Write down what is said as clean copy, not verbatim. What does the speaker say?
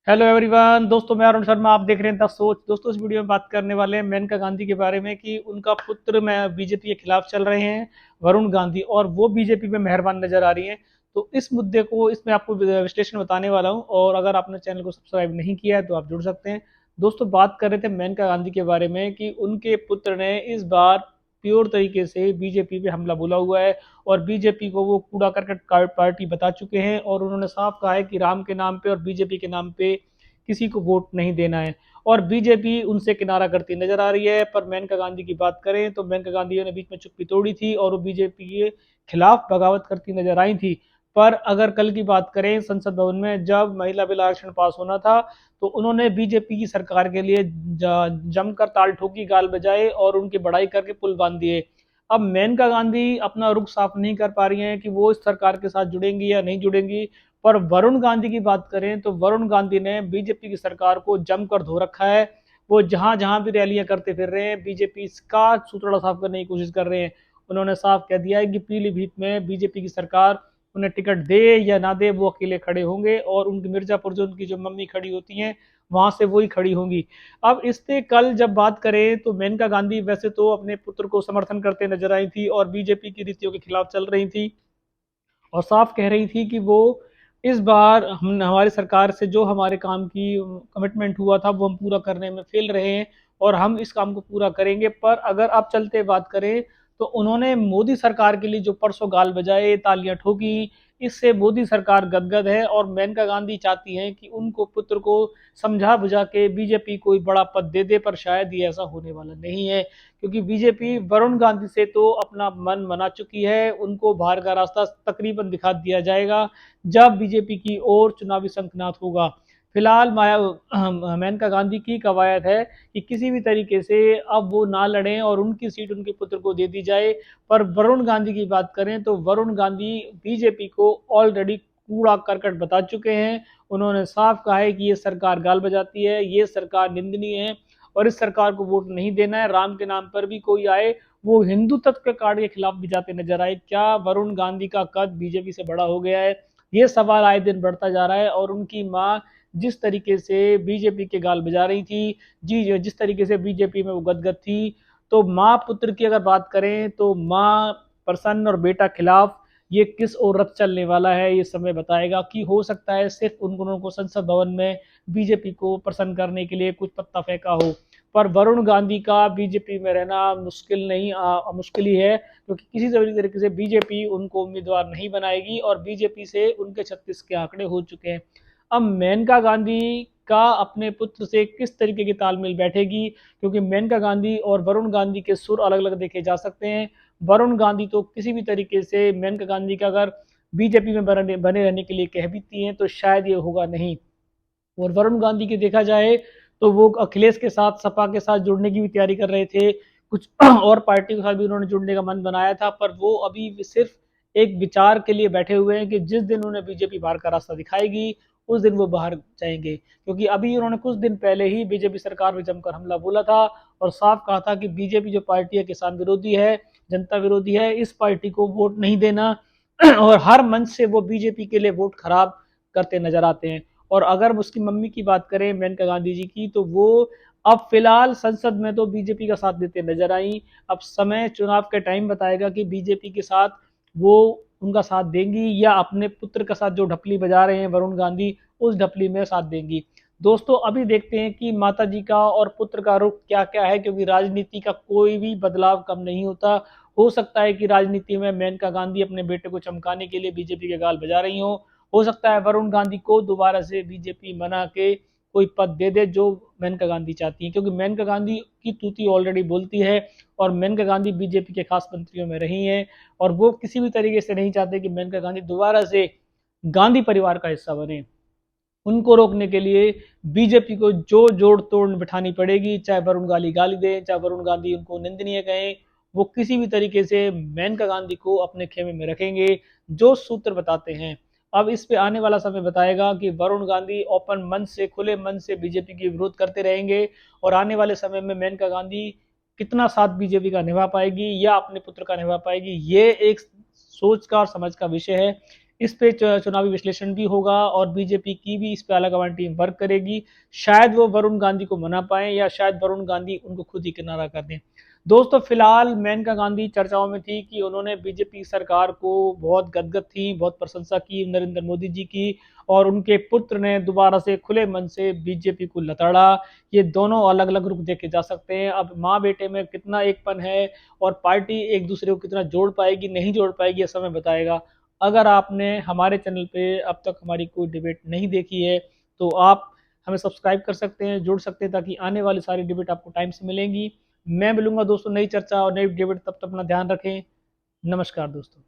Hello everyone दोस्तों, मैं अरुण शर्मा। आप देख रहे हैं द सोच। दोस्तों, इस वीडियो में बात करने वाले हैं मेनका गांधी के बारे में कि उनका पुत्र में बीजेपी के खिलाफ चल रहे हैं, वरुण गांधी, और वो बीजेपी में मेहरबान नजर आ रही हैं। तो इस मुद्दे को इसमें आपको विश्लेषण बताने वाला हूं, और अगर आपने चैनल को सब्सक्राइब नहीं किया है तो आप जुड़ सकते हैं। दोस्तों, बात कर रहे थे मेनका गांधी के बारे में कि उनके पुत्र ने इस बार प्योर तरीके से बीजेपी पे हमला बोला हुआ है, और बीजेपी को वो कूड़ा करकट पार्टी बता चुके हैं, और उन्होंने साफ कहा है कि राम के नाम पे और बीजेपी के नाम पे किसी को वोट नहीं देना है। और बीजेपी उनसे किनारा करती नजर आ रही है। पर मेनका गांधी की बात करें तो मेनका गांधी ने बीच में चुप्पी तोड़ी थी और वो बीजेपी के खिलाफ बगावत करती नजर आई थी। पर अगर कल की बात करें, संसद भवन में जब महिला बिल आरक्षण पास होना था तो उन्होंने बीजेपी की सरकार के लिए जमकर ताल ठोकी, गाल बजाए और उनकी बड़ाई करके पुल बांध दिए। अब मेनका गांधी अपना रुख साफ नहीं कर पा रही हैं कि वो इस सरकार के साथ जुड़ेंगी या नहीं जुड़ेंगी। पर वरुण गांधी की बात करें तो वरुण गांधी ने बीजेपी की सरकार को जमकर धो रखा है। वो जहां जहां भी रैलियां करते फिर रहे हैं, बीजेपी का सूतड़ा साफ करने की कोशिश कर रहे हैं। उन्होंने साफ कह दिया है कि पीलीभीत में बीजेपी की सरकार उन्हें टिकट दे या ना दे, वो अकेले खड़े होंगे, और उनकी मिर्जापुर जो उनकी जो मम्मी खड़ी होती हैं वहां से वही खड़ी होंगी। अब इससे कल जब बात करें तो मेनका गांधी वैसे तो अपने पुत्र को समर्थन करते नजर आई थी और बीजेपी की नीतियों के खिलाफ चल रही थी, और साफ कह रही थी कि वो इस बार हम हमारी सरकार से जो हमारे काम की कमिटमेंट हुआ था वो हम पूरा करने में फेल रहे हैं, और हम इस काम को पूरा करेंगे। पर अगर आप चलते बात करें तो उन्होंने मोदी सरकार के लिए जो परसों गाल बजाए, तालियां ठोकी, इससे मोदी सरकार गदगद है, और मेनका गांधी चाहती हैं कि उनको पुत्र को समझा बुझा के बीजेपी कोई बड़ा पद दे दे। पर शायद ये ऐसा होने वाला नहीं है, क्योंकि बीजेपी वरुण गांधी से तो अपना मन मना चुकी है। उनको बाहर का रास्ता तकरीबन दिखा दिया जाएगा जब बीजेपी की ओर चुनावी शंखनाद होगा। फिलहाल मेनका गांधी की कवायद है कि किसी भी तरीके से अब वो ना लड़ें और उनकी सीट उनके पुत्र को दे दी जाए। पर वरुण गांधी की बात करें तो वरुण गांधी बीजेपी को ऑलरेडी कूड़ा करकट बता चुके हैं। उन्होंने साफ कहा है कि ये सरकार गाल बजाती है, ये सरकार निंदनीय है, और इस सरकार को वोट नहीं देना है। राम के नाम पर भी कोई आए, वो हिंदू तत्व के कार्ड के खिलाफ भी जाते नजर आए। क्या वरुण गांधी का कद बीजेपी से बड़ा हो गया है? ये सवाल आए दिन बढ़ता जा रहा है। और उनकी माँ जिस तरीके से बीजेपी के गाल बजा रही थी, जी जिस तरीके से बीजेपी में वो गदगद थी, तो माँ पुत्र की अगर बात करें तो माँ प्रसन्न और बेटा खिलाफ ये किस ओर रथ चलने वाला है, ये समय बताएगा। कि हो सकता है सिर्फ उन दोनों को संसद भवन में बीजेपी को प्रसन्न करने के लिए कुछ पत्ता फेंका हो। पर वरुण गांधी का बीजेपी में रहना मुश्किल नहीं, मुश्किल ही है, क्योंकि किसी तरीके से बीजेपी उनको उम्मीदवार नहीं बनाएगी, और बीजेपी से उनके 36 के आंकड़े हो चुके हैं। अब मेनका गांधी का अपने पुत्र से किस तरीके की तालमेल बैठेगी, क्योंकि मेनका गांधी और वरुण गांधी के सुर अलग अलग देखे जा सकते हैं। वरुण गांधी तो किसी भी तरीके से मेनका गांधी का अगर बीजेपी में बने रहने के लिए कह बीती हैं तो शायद ये होगा नहीं। और वरुण गांधी की देखा जाए तो वो अखिलेश के साथ, सपा के साथ जुड़ने की भी तैयारी कर रहे थे। कुछ और पार्टी के साथ भी उन्होंने जुड़ने का मन बनाया था, पर वो अभी सिर्फ एक विचार के लिए बैठे हुए हैं कि जिस दिन उन्हें बीजेपी बाहर का रास्ता दिखाएगी उस दिन वो बाहर जाएंगे। क्योंकि अभी उन्होंने कुछ दिन पहले ही बीजेपी सरकार में जमकर हमला बोला था, और साफ कहा था कि बीजेपी जो पार्टी है किसान विरोधी है, जनता विरोधी है, इस पार्टी को वोट नहीं देना। और हर मंच से वो बीजेपी के लिए वोट खराब करते नजर आते हैं। और अगर उसकी मम्मी की बात करें, मेनका गांधी जी की, तो वो अब फिलहाल संसद में तो बीजेपी का साथ देते नजर आई। अब समय चुनाव के टाइम बताएगा कि बीजेपी के साथ वो उनका साथ देंगी या अपने पुत्र का साथ जो ढपली बजा रहे हैं वरुण गांधी, उस ढपली में साथ देंगी। दोस्तों, अभी देखते हैं कि माता जी का और पुत्र का रुख क्या क्या है, क्योंकि राजनीति का कोई भी बदलाव कम नहीं होता। हो सकता है कि राजनीति में मेनका गांधी अपने बेटे को चमकाने के लिए बीजेपी के गाल बजा रही हो सकता है वरुण गांधी को दोबारा से बीजेपी बना के कोई पद दे दे जो मेनका गांधी चाहती है, क्योंकि मेनका गांधी की तूती ऑलरेडी बोलती है, और मेनका गांधी बीजेपी के खास मंत्रियों में रही हैं, और वो किसी भी तरीके से नहीं चाहते कि मेनका गांधी दोबारा से गांधी परिवार का हिस्सा बने। उनको रोकने के लिए बीजेपी को जो जोड़ तोड़ बिठानी पड़ेगी, चाहे वरुण गांधी गाली दें, चाहे वरुण गांधी उनको निंदनीय कहें, वो किसी भी तरीके से मेनका गांधी को अपने खेमे में रखेंगे, जो सूत्र बताते हैं। अब इस पे आने वाला समय बताएगा कि वरुण गांधी ओपन मन से, खुले मन से बीजेपी की विरोध करते रहेंगे, और आने वाले समय में मेनका गांधी कितना साथ बीजेपी का निभा पाएगी या अपने पुत्र का निभा पाएगी, ये एक सोच का और समझ का विषय है। इस पे चुनावी विश्लेषण भी होगा और बीजेपी की भी इस पे आलाकमान टीम वर्क करेगी। शायद वो वरुण गांधी को मना पाए या शायद वरुण गांधी उनको खुद ही किनारा कर दें। दोस्तों फिलहाल मेनका गांधी चर्चाओं में थी कि उन्होंने बीजेपी सरकार को बहुत गदगद थी, बहुत प्रशंसा की नरेंद्र मोदी जी की, और उनके पुत्र ने दोबारा से खुले मन से बीजेपी को लताड़ा। ये दोनों अलग अलग रुख देखे जा सकते हैं। अब माँ बेटे में कितना एकपन है और पार्टी एक दूसरे को कितना जोड़ पाएगी नहीं जोड़ पाएगी, ये समय बताएगा। अगर आपने हमारे चैनल पे अब तक हमारी कोई डिबेट नहीं देखी है तो आप हमें सब्सक्राइब कर सकते हैं, जुड़ सकते हैं, ताकि आने वाली सारी डिबेट आपको टाइम से मिलेंगी। मैं मिलूंगा दोस्तों नई चर्चा और नई डिबेट, तब तक अपना ध्यान रखें। नमस्कार दोस्तों।